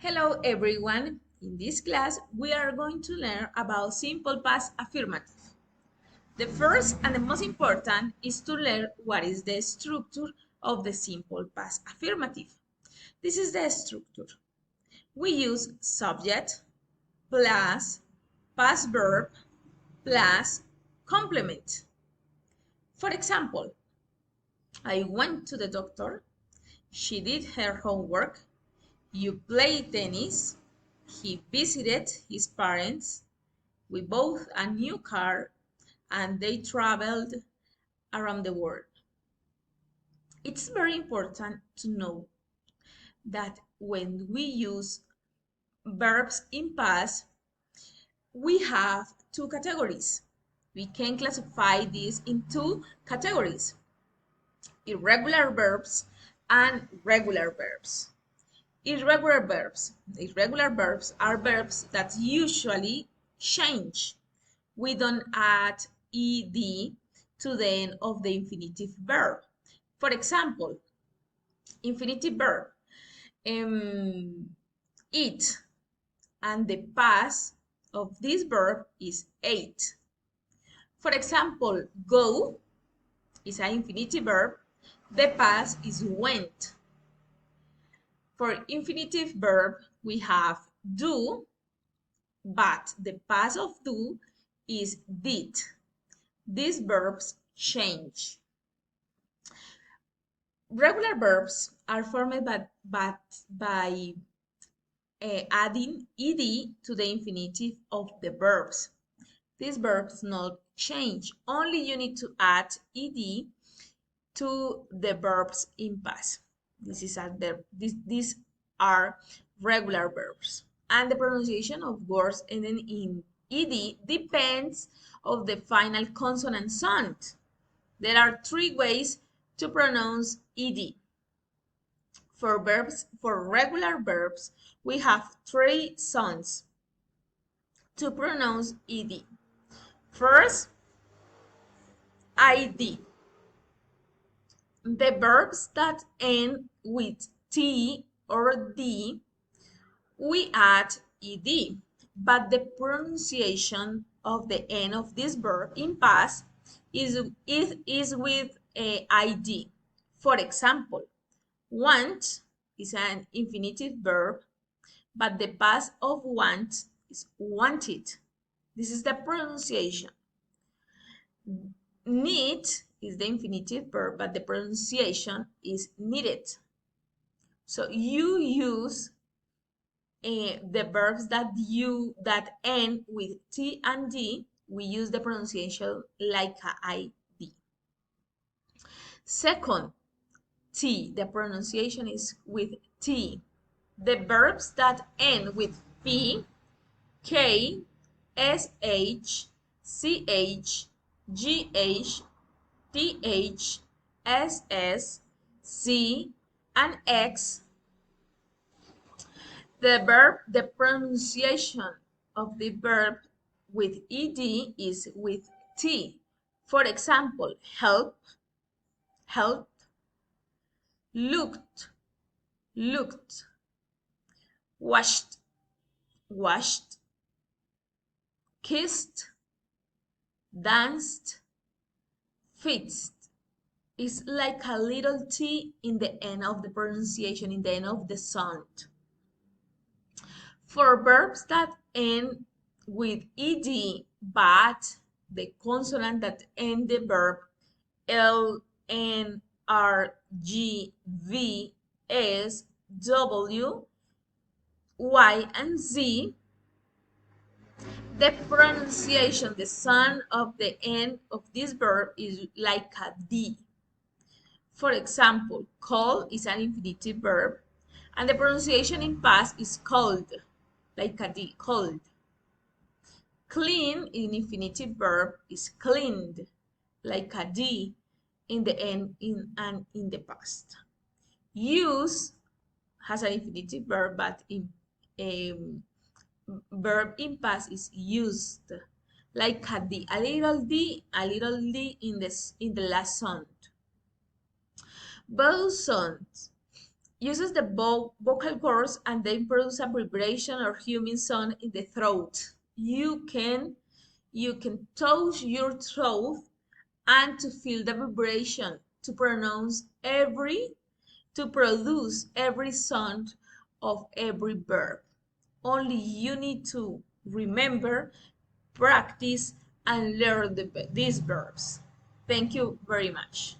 Hello everyone. In this class, we are going to learn about simple past affirmative. The first and the most important is to learn what is the structure of the simple past affirmative. This is the structure. We use subject plus past verb plus complement. For example, I went to the doctor. She did her homework. You played tennis. He visited his parents. We bought a new car and they traveled around the world. It's very important to know that when we use verbs in past, we have two categories. We can classify these in two categories: irregular verbs and regular verbs. Irregular verbs are verbs that usually change. We don't add ed to the end of the infinitive verb. For example, infinitive verb, eat, and the past of this verb is ate. For example, go is an infinitive verb. The past is went. For infinitive verb, we have do, but the past of do is did. These verbs change. Regular verbs are formed by adding ed to the infinitive of the verbs. These verbs not change. Only you need to add ed to the verbs in past. These are regular verbs. And the pronunciation of words ending in ed depends on the final consonant sound. There are three ways to pronounce ed. For regular verbs, we have three sounds to pronounce ed. First, id. The verbs that end with t or d, we add ed, but the pronunciation of the end of this verb in past is with id. For example, want is an infinitive verb, but the past of want is wanted. This is the pronunciation. Need is the infinitive verb, but the pronunciation is needed. So you use the verbs that end with t and d. We use the pronunciation like id. Second, t. The pronunciation is with t. The verbs that end with p, k, sh, ch, gh, th, ss, c, and x. The pronunciation of the verb with ed is with t. For example, help, helped, looked, looked, washed, washed, kissed, danced, fixed. It's like a little t in the end of the pronunciation, in the end of the sound. For verbs that end with ed, but the consonant that end the verb l, n, r, g, v, s, w, y, and z, the pronunciation, the sound of the end of this verb is like a d. For example, call is an infinitive verb, and the pronunciation in past is called, like a d, called. Clean, in infinitive verb, is cleaned, like a d in the end and in the past. Use has an infinitive verb, but in verb in past is used, like a d, a little d, in the last sound. Vowel sounds uses the vocal cords and then produce a vibration or humming sound in the throat. You can touch your throat and to feel the vibration to produce every sound of every verb. Only you need to remember, practice, and learn these verbs. Thank you very much.